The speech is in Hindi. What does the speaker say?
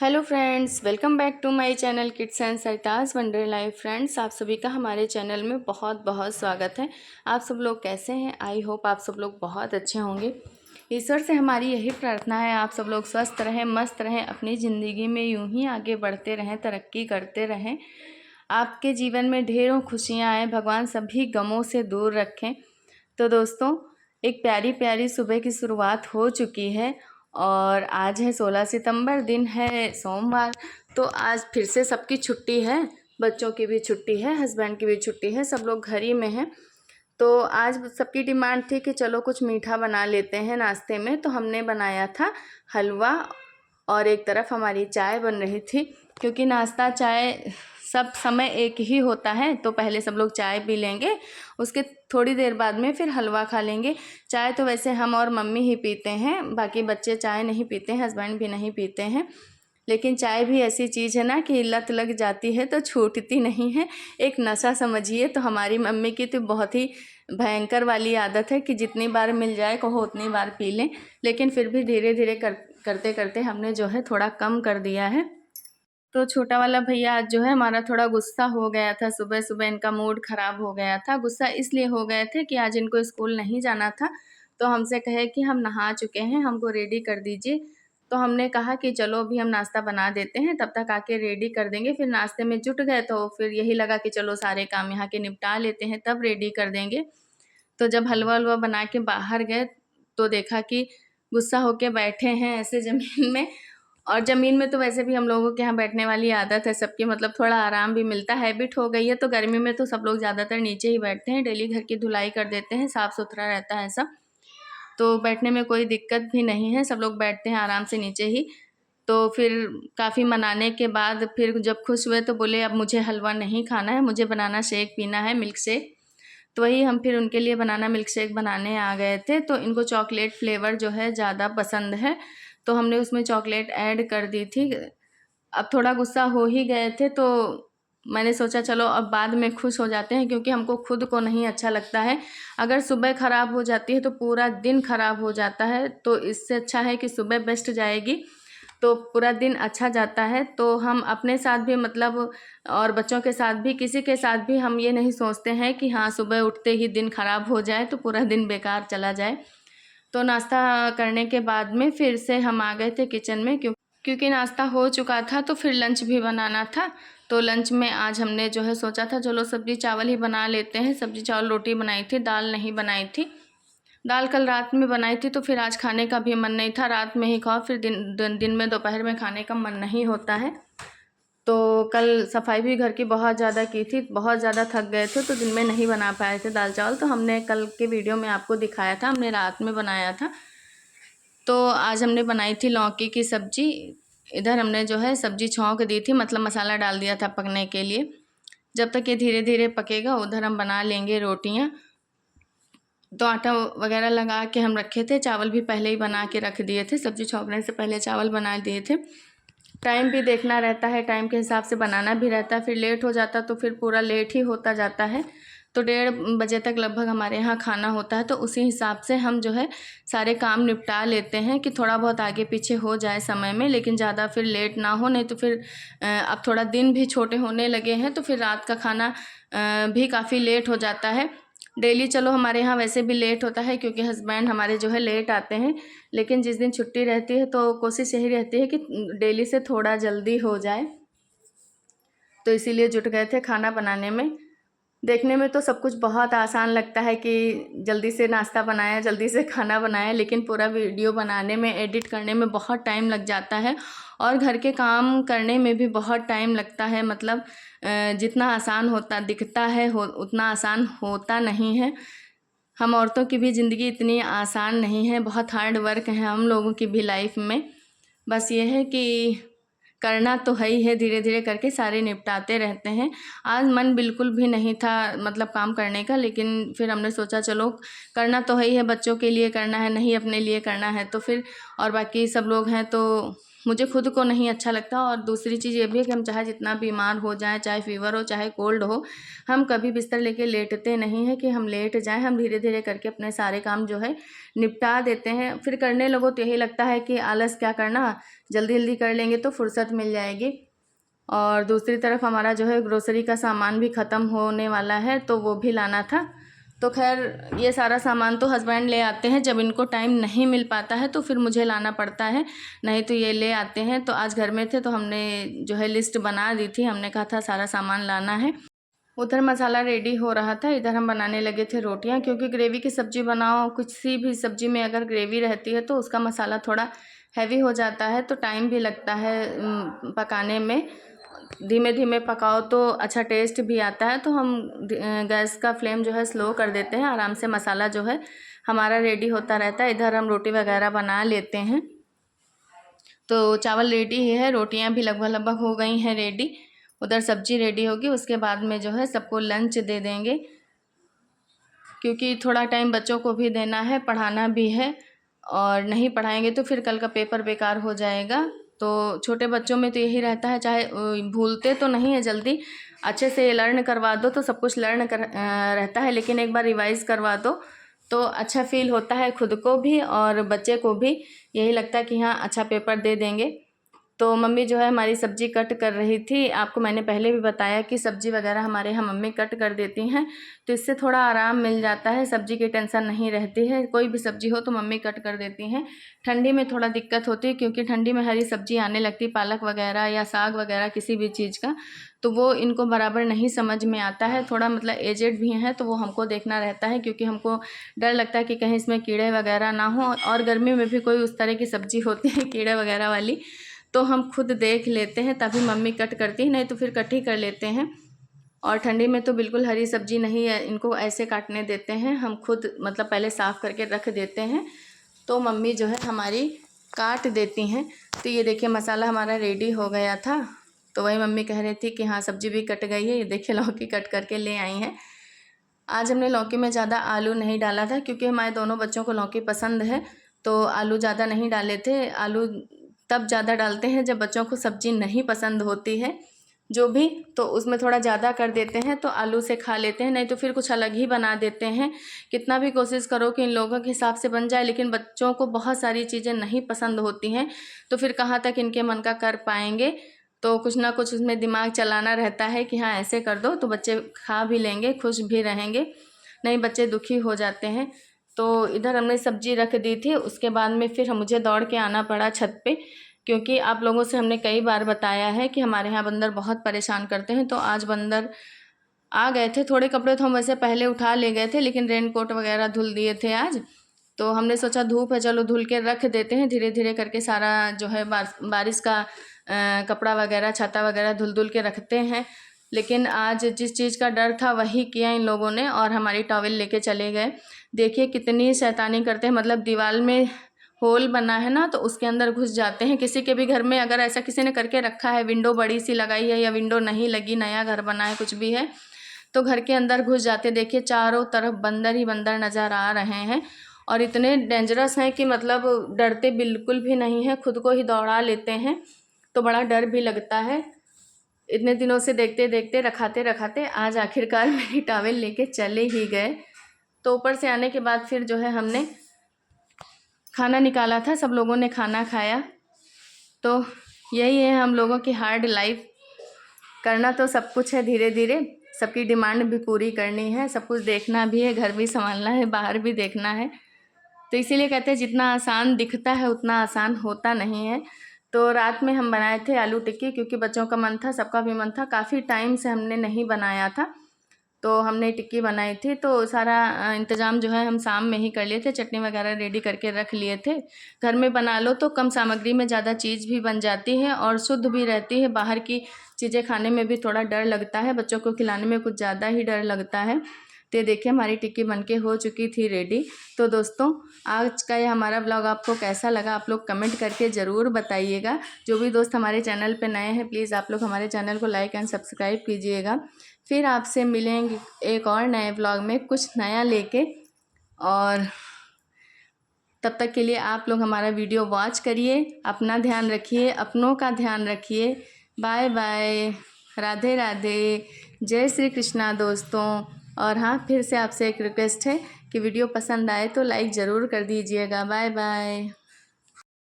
Hello friends, welcome back to my channel kids and Sartaj wonder life. Friends, आप सभी का हमारे चैनल में बहुत बहुत स्वागत है। आप सब लोग कैसे हैं? आई होप आप सब लोग बहुत अच्छे होंगे। ईश्वर से हमारी यही प्रार्थना है, आप सब लोग स्वस्थ रहें, मस्त रहें, अपनी ज़िंदगी में यूं ही आगे बढ़ते रहें, तरक्की करते रहें, आपके जीवन में ढेरों खुशियाँ आएँ, भगवान सभी गमों से दूर रखें। तो दोस्तों, एक प्यारी प्यारी सुबह की शुरुआत हो चुकी है और आज है 16 सितंबर, दिन है सोमवार। तो आज फिर से सबकी छुट्टी है, बच्चों की भी छुट्टी है, हस्बैंड की भी छुट्टी है, सब लोग घर ही में हैं। तो आज सबकी डिमांड थी कि चलो कुछ मीठा बना लेते हैं नाश्ते में। तो हमने बनाया था हलवा और एक तरफ हमारी चाय बन रही थी, क्योंकि नाश्ता चाय सब समय एक ही होता है। तो पहले सब लोग चाय पी लेंगे, उसके थोड़ी देर बाद में फिर हलवा खा लेंगे। चाय तो वैसे हम और मम्मी ही पीते हैं, बाकी बच्चे चाय नहीं पीते हैं, हस्बैंड भी नहीं पीते हैं। लेकिन चाय भी ऐसी चीज़ है ना कि लत लग जाती है तो छूटती नहीं है, एक नशा समझिए। तो हमारी मम्मी की तो बहुत ही भयंकर वाली आदत है कि जितनी बार मिल जाए कहो उतनी बार पी लें। लेकिन फिर भी धीरे धीरे करते करते हमने जो है थोड़ा कम कर दिया है। तो छोटा वाला भैया आज जो है हमारा थोड़ा गुस्सा हो गया था, सुबह सुबह इनका मूड ख़राब हो गया था। गुस्सा इसलिए हो गए थे कि आज इनको स्कूल नहीं जाना था, तो हमसे कहे कि हम नहा चुके हैं, हमको रेडी कर दीजिए। तो हमने कहा कि चलो अभी हम नाश्ता बना देते हैं, तब तक आके रेडी कर देंगे। फिर नाश्ते में जुट गए तो फिर यही लगा कि चलो सारे काम यहाँ के निपटा लेते हैं, तब रेडी कर देंगे। तो जब हलवा वलवा बना के बाहर गए तो देखा कि गुस्सा होके बैठे हैं ऐसे ज़मीन में। और ज़मीन में तो वैसे भी हम लोगों के यहाँ बैठने वाली आदत है सबकी, मतलब थोड़ा आराम भी मिलता है, हैबिट हो गई है। तो गर्मी में तो सब लोग ज़्यादातर नीचे ही बैठते हैं, डेली घर की धुलाई कर देते हैं, साफ़ सुथरा रहता है सब, तो बैठने में कोई दिक्कत भी नहीं है, सब लोग बैठते हैं आराम से नीचे ही। तो फिर काफ़ी मनाने के बाद फिर जब खुश हुए तो बोले अब मुझे हलवा नहीं खाना है, मुझे बनाना शेक पीना है, मिल्क शेक। तो वही हम फिर उनके लिए बनाना मिल्क शेक बनाने आ गए थे। तो इनको चॉकलेट फ्लेवर जो है ज़्यादा पसंद है, तो हमने उसमें चॉकलेट ऐड कर दी थी। अब थोड़ा गुस्सा हो ही गए थे तो मैंने सोचा चलो अब बाद में खुश हो जाते हैं, क्योंकि हमको खुद को नहीं अच्छा लगता है। अगर सुबह ख़राब हो जाती है तो पूरा दिन ख़राब हो जाता है, तो इससे अच्छा है कि सुबह बेस्ट जाएगी तो पूरा दिन अच्छा जाता है। तो हम अपने साथ भी मतलब और बच्चों के साथ भी, किसी के साथ भी हम ये नहीं सोचते हैं कि हाँ सुबह उठते ही दिन ख़राब हो जाए तो पूरा दिन बेकार चला जाए। तो नाश्ता करने के बाद में फिर से हम आ गए थे किचन में, क्योंकि नाश्ता हो चुका था तो फिर लंच भी बनाना था। तो लंच में आज हमने जो है सोचा था चलो सब्ज़ी चावल ही बना लेते हैं। सब्ज़ी चावल रोटी बनाई थी, दाल नहीं बनाई थी। दाल कल रात में बनाई थी तो फिर आज खाने का भी मन नहीं था, रात में ही खाओ, फिर दिन में दोपहर में खाने का मन नहीं होता है। तो कल सफाई भी घर की बहुत ज़्यादा की थी, बहुत ज़्यादा थक गए थे, तो दिन में नहीं बना पाए थे दाल चावल। तो हमने कल के वीडियो में आपको दिखाया था, हमने रात में बनाया था। तो आज हमने बनाई थी लौकी की सब्ज़ी। इधर हमने जो है सब्ज़ी छौंक दी थी, मतलब मसाला डाल दिया था पकने के लिए। जब तक ये धीरे धीरे पकेगा उधर हम बना लेंगे रोटियां। तो आटा वगैरह लगा के हम रखे थे, चावल भी पहले ही बना के रख दिए थे, सब्ज़ी छौंकने से पहले चावल बना दिए थे। टाइम भी देखना रहता है, टाइम के हिसाब से बनाना भी रहता है, फिर लेट हो जाता तो फिर पूरा लेट ही होता जाता है। तो 1:30 बजे तक लगभग हमारे यहाँ खाना होता है, तो उसी हिसाब से हम जो है सारे काम निपटा लेते हैं कि थोड़ा बहुत आगे पीछे हो जाए समय में, लेकिन ज़्यादा फिर लेट ना हो। नहीं तो फिर अब थोड़ा दिन भी छोटे होने लगे हैं तो फिर रात का खाना भी काफ़ी लेट हो जाता है। डेली चलो हमारे यहाँ वैसे भी लेट होता है, क्योंकि हस्बैंड हमारे जो है लेट आते हैं, लेकिन जिस दिन छुट्टी रहती है तो कोशिश यही रहती है कि डेली से थोड़ा जल्दी हो जाए। तो इसीलिए जुट गए थे खाना बनाने में। देखने में तो सब कुछ बहुत आसान लगता है कि जल्दी से नाश्ता बनाया, जल्दी से खाना बनाया, लेकिन पूरा वीडियो बनाने में, एडिट करने में बहुत टाइम लग जाता है और घर के काम करने में भी बहुत टाइम लगता है। मतलब जितना आसान होता दिखता है उतना आसान होता नहीं है। हम औरतों की भी ज़िंदगी इतनी आसान नहीं है, बहुत हार्ड वर्क है हम लोगों की भी लाइफ में। बस ये है कि करना तो है ही है, धीरे धीरे करके सारे निपटाते रहते हैं। आज मन बिल्कुल भी नहीं था मतलब काम करने का, लेकिन फिर हमने सोचा चलो करना तो है ही है, बच्चों के लिए करना है, नहीं अपने लिए करना है तो फिर, और बाकी सब लोग हैं तो मुझे खुद को नहीं अच्छा लगता। और दूसरी चीज़ ये भी है कि हम चाहे जितना बीमार हो जाएं, चाहे फीवर हो चाहे कोल्ड हो, हम कभी बिस्तर लेके लेटते नहीं हैं कि हम लेट जाएं। हम धीरे धीरे करके अपने सारे काम जो है निपटा देते हैं। फिर करने लगो तो यही लगता है कि आलस क्या करना, जल्दी जल्दी कर लेंगे तो फुर्सत मिल जाएगी। और दूसरी तरफ हमारा जो है ग्रोसरी का सामान भी ख़त्म होने वाला है, तो वो भी लाना था। तो खैर ये सारा सामान तो हस्बैंड ले आते हैं, जब इनको टाइम नहीं मिल पाता है तो फिर मुझे लाना पड़ता है, नहीं तो ये ले आते हैं। तो आज घर में थे तो हमने जो है लिस्ट बना दी थी, हमने कहा था सारा सामान लाना है। उधर मसाला रेडी हो रहा था, इधर हम बनाने लगे थे रोटियां। क्योंकि ग्रेवी की सब्ज़ी बनाओ, कुछ सी भी सब्ज़ी में अगर ग्रेवी रहती है तो उसका मसाला थोड़ा हैवी हो जाता है, तो टाइम भी लगता है पकाने में। धीमे धीमे पकाओ तो अच्छा टेस्ट भी आता है। तो हम गैस का फ्लेम जो है स्लो कर देते हैं, आराम से मसाला जो है हमारा रेडी होता रहता है। इधर हम रोटी वगैरह बना लेते हैं। तो चावल रेडी ही है, रोटियां भी लगभग लगभग हो गई हैं रेडी। उधर सब्जी रेडी होगी, उसके बाद में जो है सबको लंच दे देंगे। क्योंकि थोड़ा टाइम बच्चों को भी देना है, पढ़ाना भी है, और नहीं पढ़ाएंगे तो फिर कल का पेपर बेकार हो जाएगा। तो छोटे बच्चों में तो यही रहता है, चाहे भूलते तो नहीं है जल्दी, अच्छे से लर्न करवा दो तो सब कुछ लर्न रहता है, लेकिन एक बार रिवाइज करवा दो तो अच्छा फील होता है खुद को भी और बच्चे को भी। यही लगता है कि हाँ अच्छा पेपर दे देंगे। तो मम्मी जो है हमारी सब्ज़ी कट कर रही थी। आपको मैंने पहले भी बताया कि सब्ज़ी वगैरह हमारे यहाँ मम्मी कट कर देती हैं, तो इससे थोड़ा आराम मिल जाता है, सब्ज़ी की टेंशन नहीं रहती है। कोई भी सब्ज़ी हो तो मम्मी कट कर देती हैं। ठंडी में थोड़ा दिक्कत होती है, क्योंकि ठंडी में हरी सब्ज़ी आने लगती, पालक वगैरह या साग वगैरह किसी भी चीज़ का, तो वो इनको बराबर नहीं समझ में आता है। थोड़ा मतलब एजेड भी हैं तो वो हमको देखना रहता है, क्योंकि हमको डर लगता है कि कहीं इसमें कीड़े वगैरह ना हो। और गर्मी में भी कोई उस तरह की सब्ज़ी होती है कीड़े वगैरह वाली, तो हम खुद देख लेते हैं, तभी मम्मी कट करती है, नहीं तो फिर कट ही कर लेते हैं। और ठंडी में तो बिल्कुल हरी सब्ज़ी नहीं है, इनको ऐसे काटने देते हैं, हम खुद मतलब पहले साफ़ करके रख देते हैं, तो मम्मी जो है हमारी काट देती हैं। तो ये देखिए मसाला हमारा रेडी हो गया था। तो वही मम्मी कह रही थी कि हाँ सब्ज़ी भी कट गई है, ये देखिए लौकी कट करके ले आई हैं। आज हमने लौकी में ज़्यादा आलू नहीं डाला था, क्योंकि हमारे दोनों बच्चों को लौकी पसंद है, तो आलू ज़्यादा नहीं डाले थे। आलू तब ज़्यादा डालते हैं जब बच्चों को सब्ज़ी नहीं पसंद होती है जो भी, तो उसमें थोड़ा ज़्यादा कर देते हैं तो आलू से खा लेते हैं, नहीं तो फिर कुछ अलग ही बना देते हैं। कितना भी कोशिश करो कि इन लोगों के हिसाब से बन जाए, लेकिन बच्चों को बहुत सारी चीज़ें नहीं पसंद होती हैं, तो फिर कहाँ तक इनके मन का कर पाएंगे। तो कुछ ना कुछ उसमें दिमाग चलाना रहता है कि हाँ ऐसे कर दो, तो बच्चे खा भी लेंगे, खुश भी रहेंगे, नहीं बच्चे दुखी हो जाते हैं। तो इधर हमने सब्ज़ी रख दी थी, उसके बाद में फिर मुझे दौड़ के आना पड़ा छत पे, क्योंकि आप लोगों से हमने कई बार बताया है कि हमारे यहाँ बंदर बहुत परेशान करते हैं। तो आज बंदर आ गए थे। थोड़े कपड़े तो हम वैसे पहले उठा ले गए थे, लेकिन रेनकोट वगैरह धुल दिए थे आज, तो हमने सोचा धूप है चलो धुल के रख देते हैं, धीरे धीरे करके सारा जो है बारिश का कपड़ा वगैरह छाता वगैरह धुल धुल के रखते हैं। लेकिन आज जिस चीज़ का डर था वही किया इन लोगों ने, और हमारी टॉवेल लेके चले गए। देखिए कितनी शैतानी करते हैं, मतलब दीवार में होल बना है ना, तो उसके अंदर घुस जाते हैं। किसी के भी घर में अगर ऐसा किसी ने करके रखा है, विंडो बड़ी सी लगाई है या विंडो नहीं लगी, नया घर बना है, कुछ भी है, तो घर के अंदर घुस जाते। देखिए चारों तरफ बंदर ही बंदर नज़र आ रहे हैं, और इतने डेंजरस हैं कि मतलब डरते बिल्कुल भी नहीं है, खुद को ही दौड़ा लेते हैं, तो बड़ा डर भी लगता है। इतने दिनों से देखते देखते रखाते रखाते आज आखिरकार मेरी टॉवेल लेके चले ही गए। तो ऊपर से आने के बाद फिर जो है हमने खाना निकाला था, सब लोगों ने खाना खाया। तो यही है हम लोगों की हार्ड लाइफ। करना तो सब कुछ है, धीरे धीरे सबकी डिमांड भी पूरी करनी है, सब कुछ देखना भी है, घर भी संभालना है, बाहर भी देखना है। तो इसीलिए कहते हैं जितना आसान दिखता है उतना आसान होता नहीं है। तो रात में हम बनाए थे आलू टिक्की, क्योंकि बच्चों का मन था, सबका भी मन था, काफ़ी टाइम से हमने नहीं बनाया था, तो हमने टिक्की बनाई थी। तो सारा इंतज़ाम जो है हम शाम में ही कर लिए थे, चटनी वगैरह रेडी करके रख लिए थे। घर में बना लो तो कम सामग्री में ज़्यादा चीज़ भी बन जाती है और शुद्ध भी रहती है। बाहर की चीज़ें खाने में भी थोड़ा डर लगता है, बच्चों को खिलाने में कुछ ज़्यादा ही डर लगता है। तो देखिए हमारी टिक्की बनके हो चुकी थी रेडी। तो दोस्तों आज का ये हमारा ब्लॉग आपको कैसा लगा आप लोग कमेंट करके ज़रूर बताइएगा। जो भी दोस्त हमारे चैनल पे नए हैं प्लीज़ आप लोग हमारे चैनल को लाइक एंड सब्सक्राइब कीजिएगा। फिर आपसे मिलेंगे एक और नए ब्लॉग में कुछ नया लेके। और तब तक के लिए आप लोग हमारा वीडियो वॉच करिए, अपना ध्यान रखिए, अपनों का ध्यान रखिए। बाय बाय, राधे राधे, जय श्री कृष्णा दोस्तों। और हाँ, फिर से आपसे एक रिक्वेस्ट है कि वीडियो पसंद आए तो लाइक ज़रूर कर दीजिएगा। Bye bye.